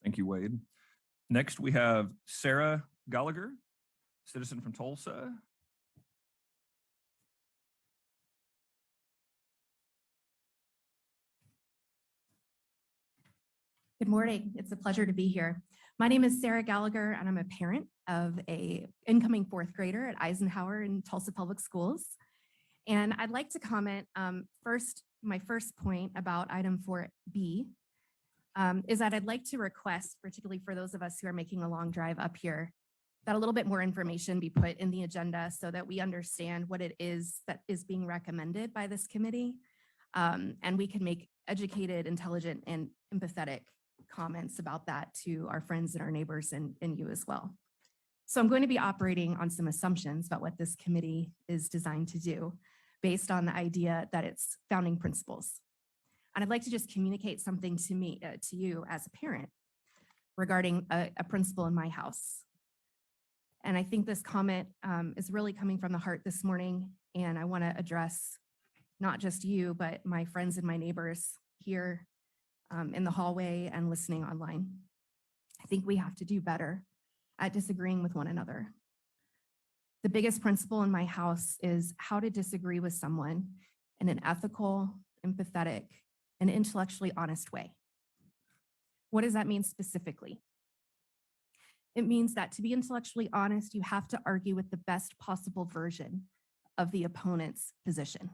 Thank you, Wade. Next, we have Sarah Gallagher, citizen from Tulsa. Good morning. It's a pleasure to be here. My name is Sarah Gallagher, and I'm a parent of an incoming fourth grader at Eisenhower in Tulsa Public Schools. And I'd like to comment first, my first point about item 4B is that I'd like to request, particularly for those of us who are making a long drive up here, that a little bit more information be put in the agenda so that we understand what it is that is being recommended by this committee. And we can make educated, intelligent, and empathetic comments about that to our friends and our neighbors and you as well. So I'm going to be operating on some assumptions about what this committee is designed to do based on the idea that it's founding principles. And I'd like to just communicate something to you as a parent regarding a principle in my house. And I think this comment is really coming from the heart this morning. And I want to address not just you, but my friends and my neighbors here in the hallway and listening online. I think we have to do better at disagreeing with one another. The biggest principle in my house is how to disagree with someone in an ethical, empathetic, and intellectually honest way. What does that mean specifically? It means that to be intellectually honest, you have to argue with the best possible version of the opponent's position.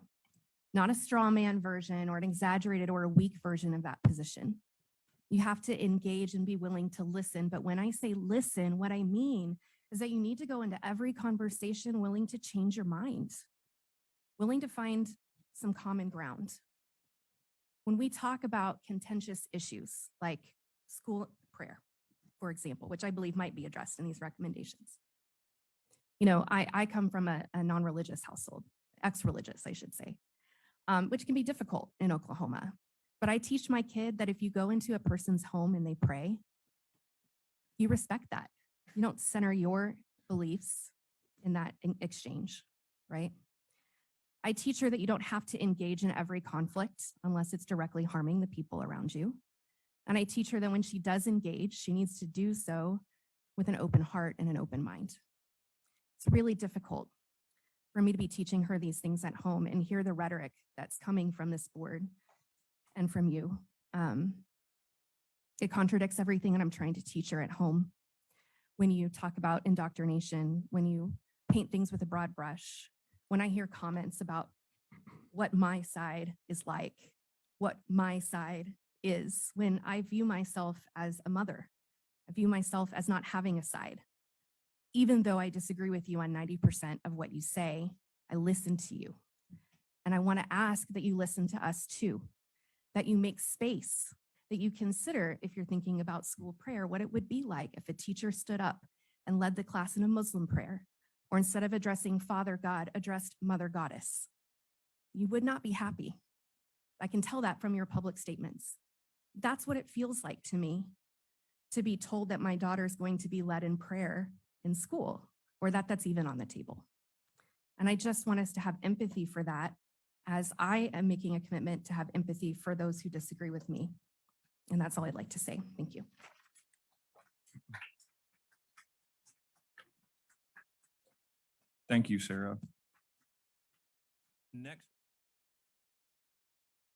Not a straw man version or an exaggerated or a weak version of that position. You have to engage and be willing to listen. But when I say listen, what I mean is that you need to go into every conversation willing to change your mind, willing to find some common ground. When we talk about contentious issues like school prayer, for example, which I believe might be addressed in these recommendations. You know, I come from a non-religious household, ex-religious, I should say. Which can be difficult in Oklahoma. But I teach my kid that if you go into a person's home and they pray, you respect that. You don't center your beliefs in that exchange, right? I teach her that you don't have to engage in every conflict unless it's directly harming the people around you. And I teach her that when she does engage, she needs to do so with an open heart and an open mind. It's really difficult for me to be teaching her these things at home and hear the rhetoric that's coming from this board and from you. It contradicts everything that I'm trying to teach her at home. When you talk about indoctrination, when you paint things with a broad brush, when I hear comments about what my side is like, what my side is, when I view myself as a mother, I view myself as not having a side. Even though I disagree with you on 90% of what you say, I listen to you. And I want to ask that you listen to us too, that you make space, that you consider, if you're thinking about school prayer, what it would be like if a teacher stood up and led the class in a Muslim prayer, or instead of addressing Father God, addressed Mother Goddess. You would not be happy. I can tell that from your public statements. That's what it feels like to me, to be told that my daughter is going to be led in prayer in school, or that that's even on the table. And I just want us to have empathy for that, as I am making a commitment to have empathy for those who disagree with me. And that's all I'd like to say. Thank you. Thank you, Sarah. Next.